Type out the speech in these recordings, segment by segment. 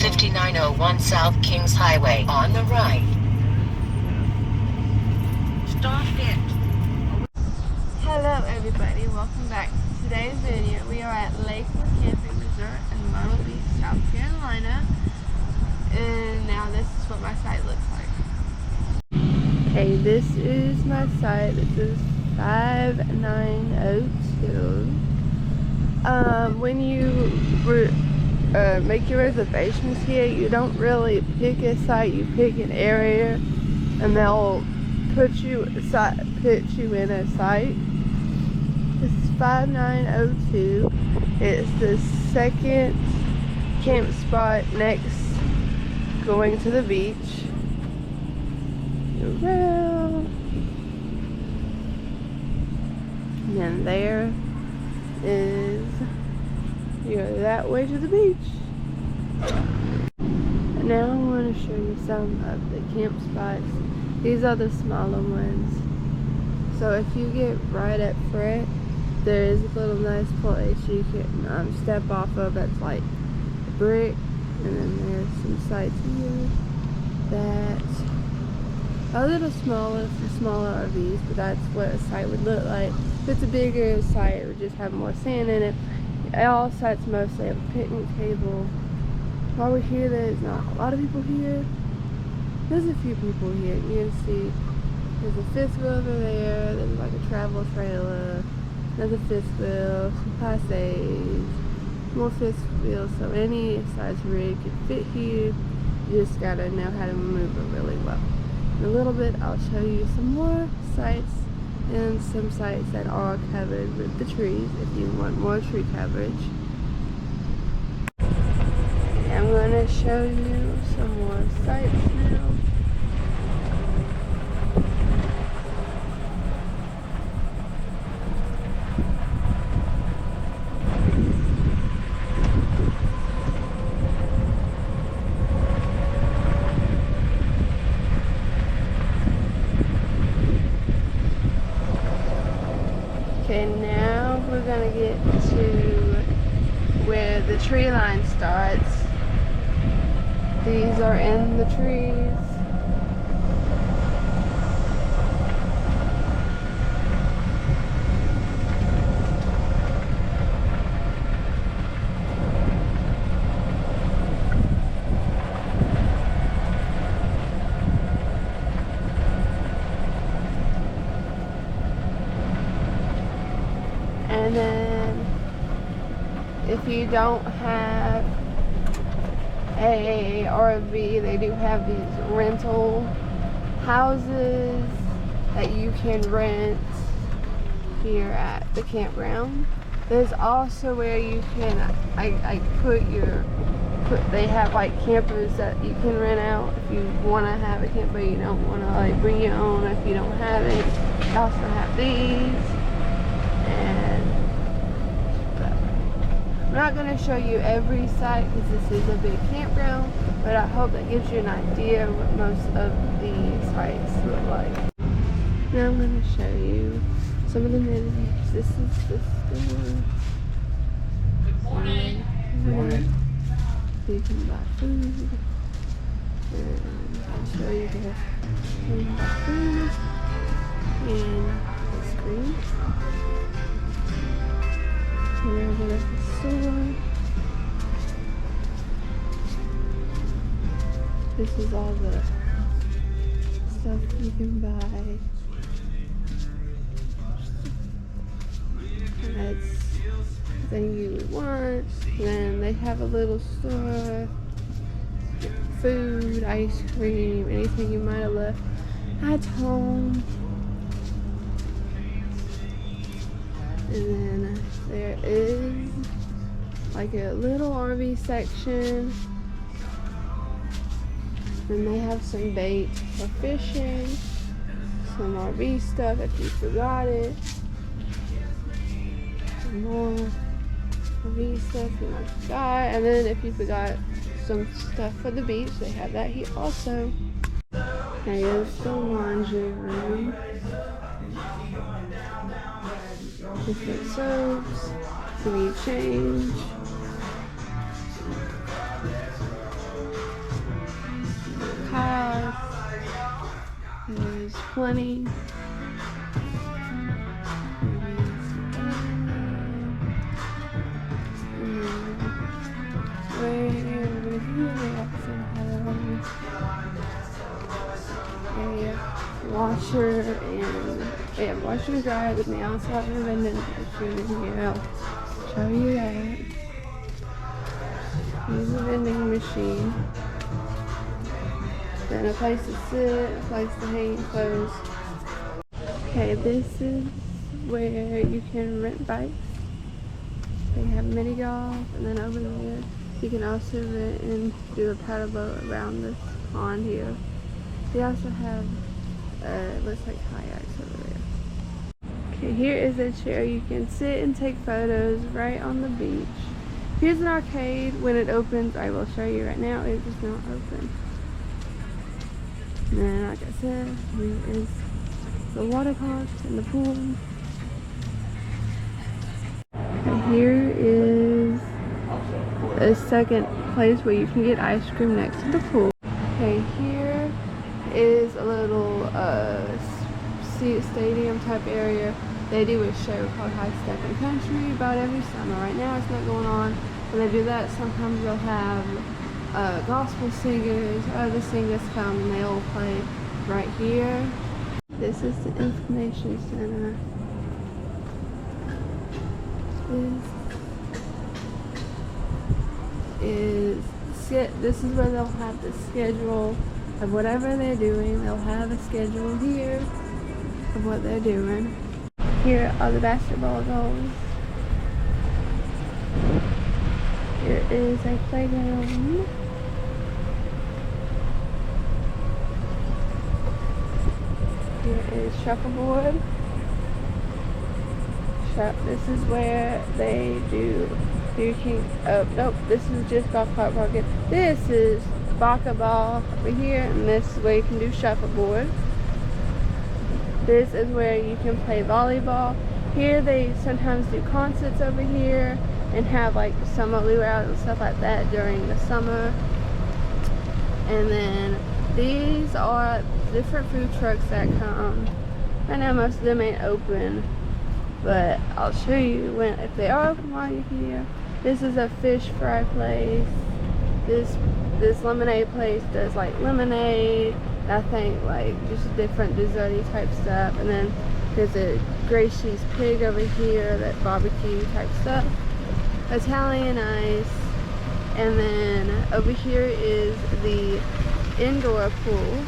5901 South Kings Highway on the right. Stop it. Hello everybody, welcome back to today's video. We are at Lakewood Camping Resort in Myrtle Beach, South Carolina. And now this is what my site looks like. Okay, this is my site. This is 5902. When you make your reservations here, you don't really pick a site, you pick an area and they'll put you in a site. This is 5902. It's the second camp spot next going to the beach. Around. And then there is, you go that way to the beach. And now I want to show you some of the camp spots. These are the smaller ones. So if you get right up front, there is a little nice place you can step off of that's like brick. And then there's some sites here that are a little smaller for smaller RVs, but that's what a site would look like. If it's a bigger site, it would just have more sand in it. All sites mostly have a picnic table. While we're here, there's not a lot of people here. There's a few people here. You can see there's a fifth wheel over there. There's like a travel trailer. There's a fifth wheel, some Passays, more fifth wheels. So any size rig can fit here. You just gotta know how to maneuver really well. In a little bit, I'll show you some more sites and some sites that are covered with the trees if you want more tree coverage. I'm going to show you some more sites now. Okay, now we're gonna get to where the tree line starts. These are in the trees. And then if you don't have a RV, they do have these rental houses that you can rent here at the campground. There's also where you can they have like campers that you can rent out if you want to have a camper, you don't want to like bring your own. If you don't have it, you also have these. I'm not going to show you every site because this is a big campground, but I hope that gives you an idea of what most of the sites look like. Now I'm going to show you some of the amenities. This is the store. Good morning. Good morning. You can buy food. And I'll show you there. You can buy food and ice cream. Here we have the store. This is all the stuff you can buy. That's the thing you would want. Then they have a little store. Food, ice cream, anything you might have left at home. And then there is like a little RV section. And they have some bait for fishing, some RV stuff if you forgot it. Some more RV stuff if you forgot. And then if you forgot some stuff for the beach, they have that here also. Here's the laundry room. Different soaps, we change. plenty. Way over here they also have a washer and washer and dryer, but they also have a vending machine in here. I'll show you that. Here's a vending machine. Then a place to sit, a place to hang clothes. Okay, this is where you can rent bikes. They have mini golf, and then over there you can also rent and do a paddle boat around this pond here. They also have looks like kayaks over there. Okay, here is a chair you can sit and take photos right on the beach. Here's an arcade. When it opens, I will show you right now. It is not open. And then, like I said, here is the water park and the pool. And here is a second place where you can get ice cream next to the pool. Okay, here is a little stadium type area. They do a show called High Stepping Country about every summer. Right now it's not going on. When they do that, sometimes they'll have gospel singers or other singers come and they'll play right here. This is the information center. This is where they'll have the schedule of whatever they're doing. They'll have a schedule here of what they're doing. Here are the basketball goals. Here is a playground. Here is shuffleboard. This is where they do king. Oh nope, this is just golf cart parking. This is bocce ball over here, and this is where you can do shuffleboard. This is where you can play volleyball. Here they sometimes do concerts over here and have like summer luau's and stuff like that during the summer. And then these are different food trucks that come. Right now most of them ain't open, but I'll show you if they are open while you're here. This is a fish fry place. This lemonade place does like lemonade, I think like just different desserty type stuff. And then there's a Gracie's Pig over here, that barbecue type stuff. Italian ice. And then over here is the indoor pool.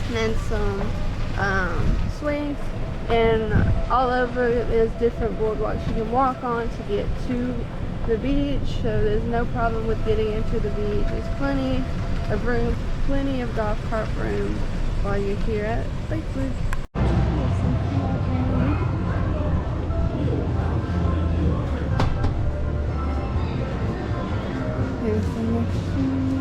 And then some swings. And all over there's different boardwalks you can walk on to get to the beach, so there's no problem with getting into the beach. There's plenty of room, plenty of golf cart room while you're here at Lakewood. Here's the machine.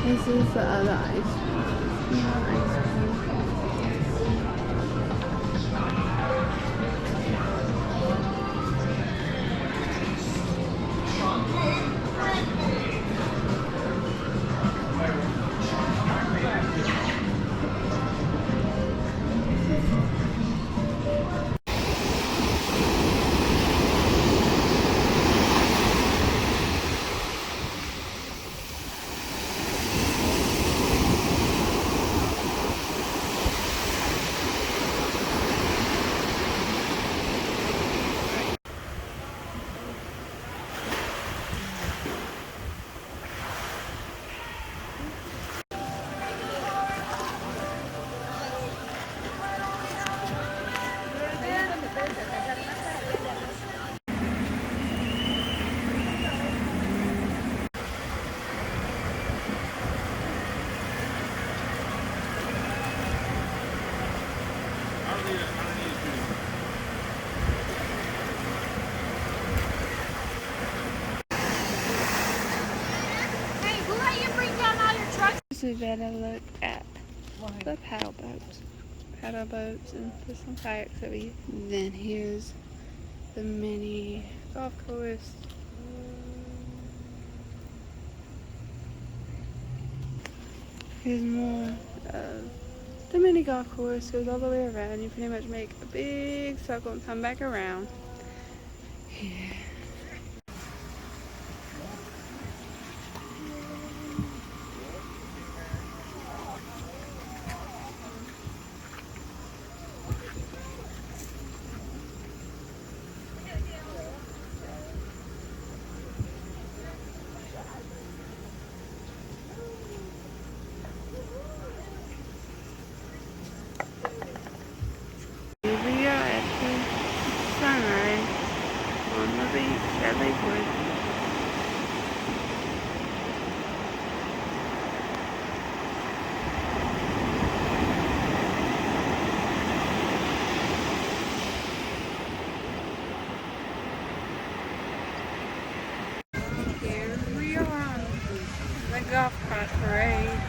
This is the other ice cream. We better look at the paddle boats. Paddle boats and there's some kayaks over here. And then here's the mini golf course. Here's more of the mini golf course. Goes all the way around. You pretty much make a big circle and come back around. Here. Here we are at the sunrise on the beach at Lakewood. Here we are on the golf cart parade.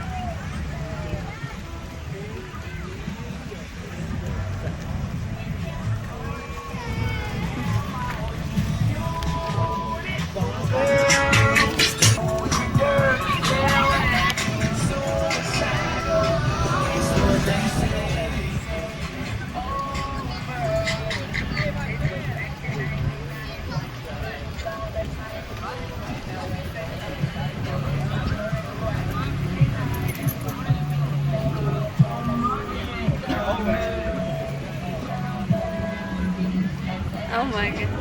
Oh my goodness.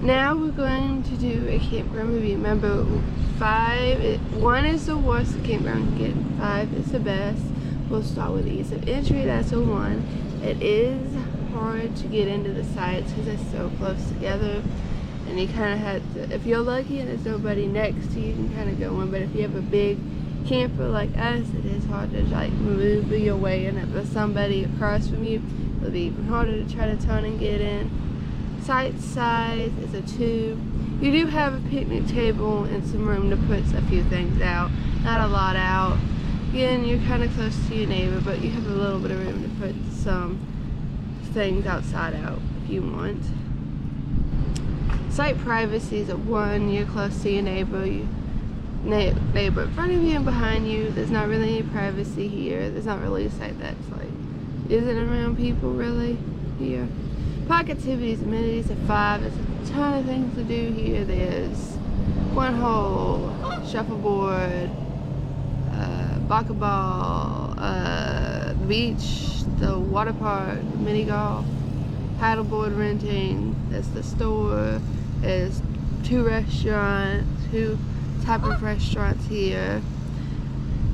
Now we're going to do a campground review. Remember, 1 is the worst the campground can get, 5 is the best. We'll start with ease of entry, that's a 1. It is hard to get into the sites because they're so close together. And you kind of have to, if you're lucky and there's nobody next to you, you can kind of go in. But if you have a big camper like us, it is hard to like move your way in. If there's somebody across from you, it'll be even harder to try to turn and get in. Site size is a 2. You do have a picnic table and some room to put a few things out. Not a lot out. Again, you're kind of close to your neighbor, but you have a little bit of room to put some things outside out if you want. Site privacy is a 1. You're close to your neighbor. Neighbor in front of you and behind you. There's not really any privacy here. There's not really a site that's like isn't around people really here. Park activities, amenities, a 5. There's a ton of things to do here. There's cornhole, shuffleboard, bocce-ball, the beach, the water park, mini golf, paddleboard renting. There's the store. There's 2 restaurants, 2 type of restaurants here.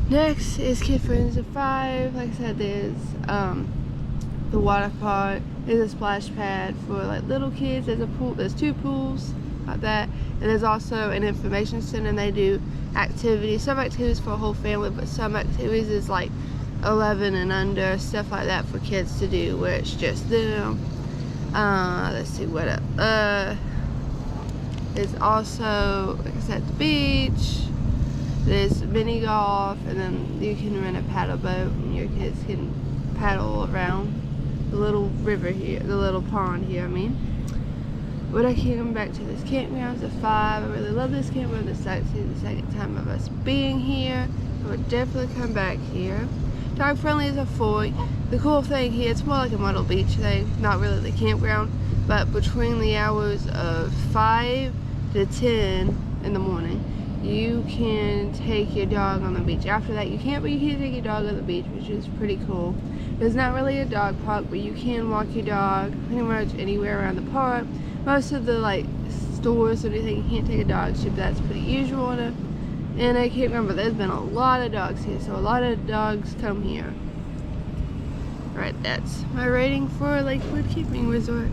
Next is kid friends of 5. Like I said, there's the water park. There's a splash pad for like little kids. There's a pool. There's 2 pools like that, and there's also an information center. And they do activities. Some activities for a whole family, but some activities is like 11 and under, stuff like that for kids to do, where it's just them. Let's see what else. There's also, like I said, the beach. There's mini golf, and then you can rent a paddle boat, and your kids can paddle around the little river here, the little pond here, I mean. But I can't come back to this campground. It's a 5. I really love this campground. This is actually the second time of us being here. I would definitely come back here. Dog friendly is a 4. The cool thing here, it's more like a Myrtle Beach thing, not really the campground, but between the hours of 5 to 10 in the morning, you can take your dog on the beach. After that, you can't, but you can take your dog on the beach, which is pretty cool. There's not really a dog park, but you can walk your dog pretty much anywhere around the park. Most of the like stores or anything, you can't take a dog to, but that's pretty usual in a campground. But there's been a lot of dogs here, so a lot of dogs come here. Alright, that's my rating for Lakewood Camping Resort.